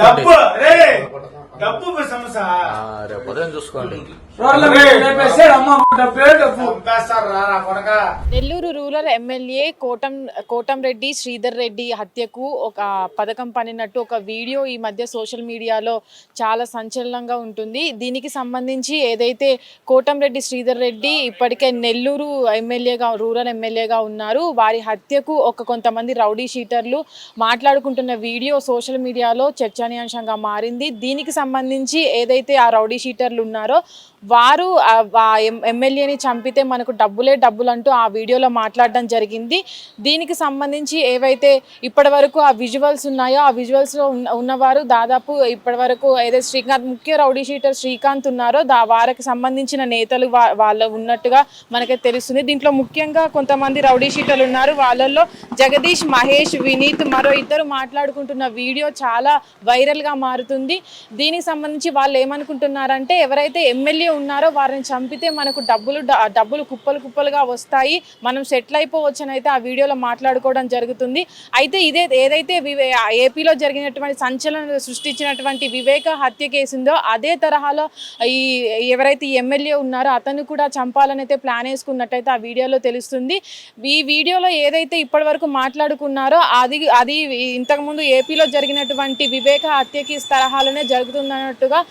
డబ్బు రే డబ్బు సమస్య రేపు ఉదయం చూసుకోండి. నెల్లూరు రూరల్ ఎమ్మెల్యే కోటంరెడ్డి శ్రీధర్ రెడ్డి హత్యకు ఒక పథకం పనినట్టు ఒక వీడియో ఈ మధ్య సోషల్ మీడియాలో చాలా సంచలనంగా ఉంటుంది. దీనికి సంబంధించి ఏదైతే కోటంరెడ్డి శ్రీధర్ రెడ్డి ఇప్పటికే నెల్లూరు ఎమ్మెల్యేగా రూరల్ ఎమ్మెల్యేగా ఉన్నారు, వారి హత్యకు కొంతమంది రౌడీ షీటర్లు మాట్లాడుకుంటున్న వీడియో సోషల్ మీడియాలో చర్చనీయాంశంగా మారింది. దీనికి సంబంధించి ఏదైతే ఆ రౌడీ షీటర్లు ఉన్నారో వారు ఎమ్మెల్యేని చంపితే మనకు డబ్బులు అంటూ ఆ వీడియోలో మాట్లాడడం జరిగింది. దీనికి సంబంధించి ఏవైతే ఇప్పటి వరకు ఆ విజువల్స్ ఉన్నాయో ఆ విజువల్స్లో ఉన్నవారు దాదాపు ఇప్పటి వరకు ఏదైతే శ్రీకాంత్ ముఖ్య రౌడీ షీటర్ శ్రీకాంత్ ఉన్నారో వారికి సంబంధించిన నేతలు వాళ్ళు ఉన్నట్టుగా మనకి తెలుస్తుంది. దీంట్లో ముఖ్యంగా కొంతమంది రౌడీ షీటర్లు ఉన్నారు. వాళ్ళల్లో జగదీష్, మహేష్, వినీత్ మరో ఇద్దరు మాట్లాడుకుంటున్న వీడియో చాలా వైరల్గా మారుతుంది. దీనికి సంబంధించి వాళ్ళు ఏమనుకుంటున్నారంటే ఎవరైతే ఎమ్మెల్యే ఉన్నారో వారిని చంపితే మనకు డబ్బులు కుప్పలుగా వస్తాయి, మనం సెటిల్ అయిపోవచ్చు అని అయితే ఆ వీడియోలో మాట్లాడుకోవడం జరుగుతుంది. అయితే ఏదైతే ఏపీలో జరిగినటువంటి సంచలనం సృష్టించినటువంటి వివేక హత్య కేసు ఉందో అదే తరహాలో ఎవరైతే ఎమ్మెల్యే ఉన్నారో అతను కూడా చంపాలని అయితే ప్లాన్ వేసుకున్నట్టయితే ఆ వీడియోలో తెలుస్తుంది. ఈ వీడియోలో ఏదైతే ఇప్పటి వరకు మాట్లాడుకున్నారో అది ఇంతకుముందు ఏపీలో జరిగినటువంటి వివేక హత్యకి తరహాలోనే జరుగుతుందన్నట్టుగా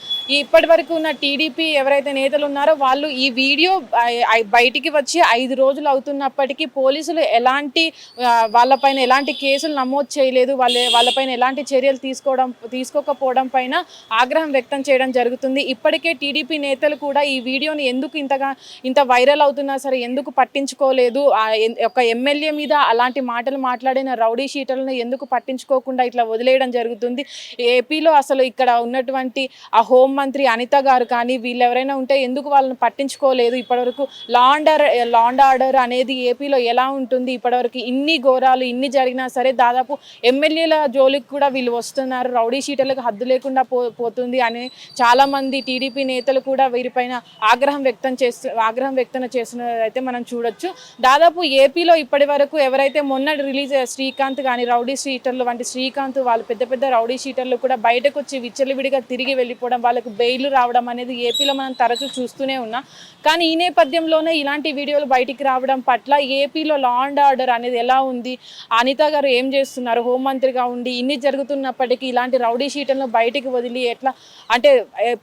ఇప్పటి వరకు ఉన్న టీడీపీ ఎవరైతే నేతలు ఉన్నారో వాళ్ళు ఈ వీడియో బయటికి వచ్చి 5 రోజులు అవుతున్నప్పటికీ పోలీసులు వాళ్ళపైన ఎలాంటి కేసులు నమోదు చేయలేదు, వాళ్ళపైన ఎలాంటి చర్యలు తీసుకోకపోవడం పైన ఆగ్రహం వ్యక్తం చేయడం జరుగుతుంది. ఇప్పటికే టీడీపీ నేతలు కూడా ఈ వీడియోని ఎందుకు ఇంత వైరల్ అవుతున్నా సరే ఎందుకు పట్టించుకోలేదు, ఒక ఎమ్మెల్యే మీద అలాంటి మాటలు మాట్లాడిన రౌడీ షీటర్లను ఎందుకు పట్టించుకోకుండా ఇట్లా వదిలేయడం జరుగుతుంది. ఏపీలో అసలు ఇక్కడ ఉన్నటువంటి ఆ హోంమంత్రి అనిత గారు కానీ వీళ్ళు ఎవరైనా ఉంటే ఎందుకు వాళ్ళని పట్టించుకోలేదు, ఇప్పటివరకు లా అండ్ ఆర్డర్ అనేది ఏపీలో ఎలా ఉంటుంది, ఇప్పటివరకు ఇన్ని ఘోరాలు ఇన్ని జరిగినా సరే దాదాపు ఎమ్మెల్యేల జోలికి కూడా వీళ్ళు వస్తున్నారు, రౌడీ షీటర్లకు హద్దు లేకుండా పోతుంది అని చాలామంది టీడీపీ నేతలు కూడా వీరిపైన ఆగ్రహం వ్యక్తం చేస్తున్నదైతే మనం చూడొచ్చు. దాదాపు ఏపీలో ఇప్పటి వరకు ఎవరైతే మొన్న రిలీజ్ శ్రీకాంత్ కానీ రౌడీ షీటర్లు వంటి శ్రీకాంత్ వాళ్ళు పెద్ద రౌడీ షీటర్లు కూడా బయటకు వచ్చి విచ్చలవిడిగా తిరిగి వెళ్ళిపోవడం, వాళ్ళకు బెయిల్ రావడం అనేది ఏపీలో మనం తరచూ చూస్తూనే ఉన్నాం. కానీ ఈ నేపథ్యంలోనే ఇలాంటి వీడియోలు బయటికి రావడం పట్ల ఏపీలో లా అండ్ ఆర్డర్ అనేది ఎలా ఉంది, అనిత గారు ఏం చేస్తున్నారు, హోంమంత్రిగా ఉండి ఇన్ని జరుగుతున్నప్పటికీ ఇలాంటి రౌడీ షీటర్లను బయటికి వదిలి ఎట్లా అంటే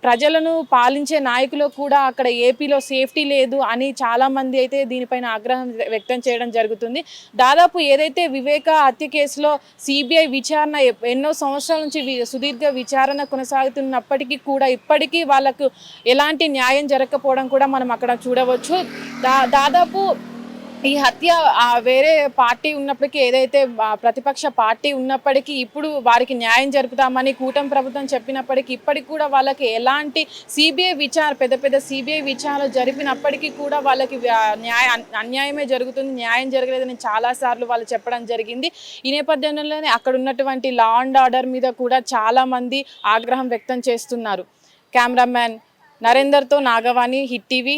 ప్రజలను పాలించే నాయకులు కూడా అక్కడ ఏపీలో సేఫ్టీ లేదు అని చాలామంది అయితే దీనిపైన ఆగ్రహం వ్యక్తం చేయడం జరుగుతుంది. దాదాపు ఏదైతే వివేక హత్య కేసులో సిబిఐ విచారణ ఎన్నో సంవత్సరాల నుంచి సుదీర్ఘ విచారణ కొనసాగుతున్నప్పటికీ కూడా ఇప్పటికీ వాళ్ళకు ఎలాంటి న్యాయం జరగకపోవడం కూడా మనం అక్కడ చూడవచ్చు. దాదాపు ఈ హత్య వేరే పార్టీ ఉన్నప్పటికీ ఏదైతే ప్రతిపక్ష పార్టీ ఉన్నప్పటికీ ఇప్పుడు వారికి న్యాయం జరుపుతామని కూటమి ప్రభుత్వం చెప్పినప్పటికీ ఇప్పటికి కూడా వాళ్ళకి ఎలాంటి పెద్ద సిబిఐ విచారణ జరిపినప్పటికీ కూడా వాళ్ళకి అన్యాయమే జరుగుతుంది, న్యాయం జరగలేదని చాలాసార్లు వాళ్ళు చెప్పడం జరిగింది. ఈ నేపథ్యంలోనే అక్కడ ఉన్నటువంటి లా అండ్ ఆర్డర్ మీద కూడా చాలామంది ఆగ్రహం వ్యక్తం చేస్తున్నారు. కెమెరామ్యాన్ నరేందర్తో Nagavani, hit TV,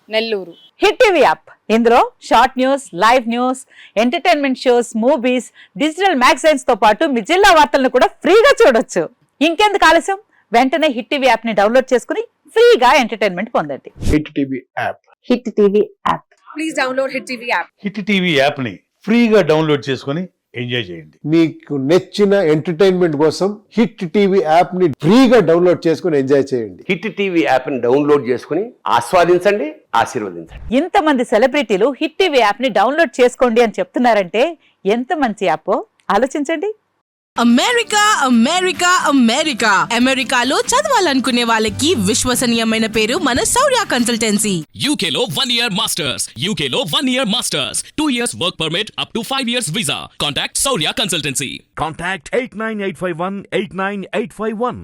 Nellore. Hit TV app ఇందులో short news, live news, entertainment shows, movies, digital magazines తో పాటు మీ జిల్లా వార్తలను కూడా ఫ్రీగా చూడొచ్చు. ఇంకెందుకు ఆలస్యం, వెంటనే హిట్ టీవీ యాప్ ని డౌన్లోడ్ చేసుకుని ఫ్రీగా ఎంటర్టైన్మెంట్ పొందండి. Hit TV app. Hit TV app. Please download hit TV app. Hit TV app ని ఫ్రీగా డౌన్లోడ్ చేసుకుని ఎంజాయ్ చేయండి. మీకు నచ్చిన ఎంటర్టైన్మెంట్ కోసం హిట్ టీవీ యాప్ ని ఫ్రీగా డౌన్లోడ్ చేసుకుని ఎంజాయ్ చేయండి. హిట్ టీవీ యాప్ ని డౌన్లోడ్ చేసుకుని ఆస్వాదించండి, ఆశీర్వదించండి. ఇంతమంది సెలబ్రిటీలు హిట్ టీవీ యాప్ ని డౌన్లోడ్ చేసుకోండి అని చెప్తున్నారంటే ఎంత మంచి యాప్ ఆలోచించండి. అమెరికాలో చదవాలనుకునే వాళ్ళకి విశ్వసనీయమైన పేరు మన శౌర్య కన్సల్టెన్సీ. UK లో 1 year masters, UK లో 1 year masters, 2 years work permit up to 5 years visa. Contact Saurya Consultancy. Contact 89851 89851.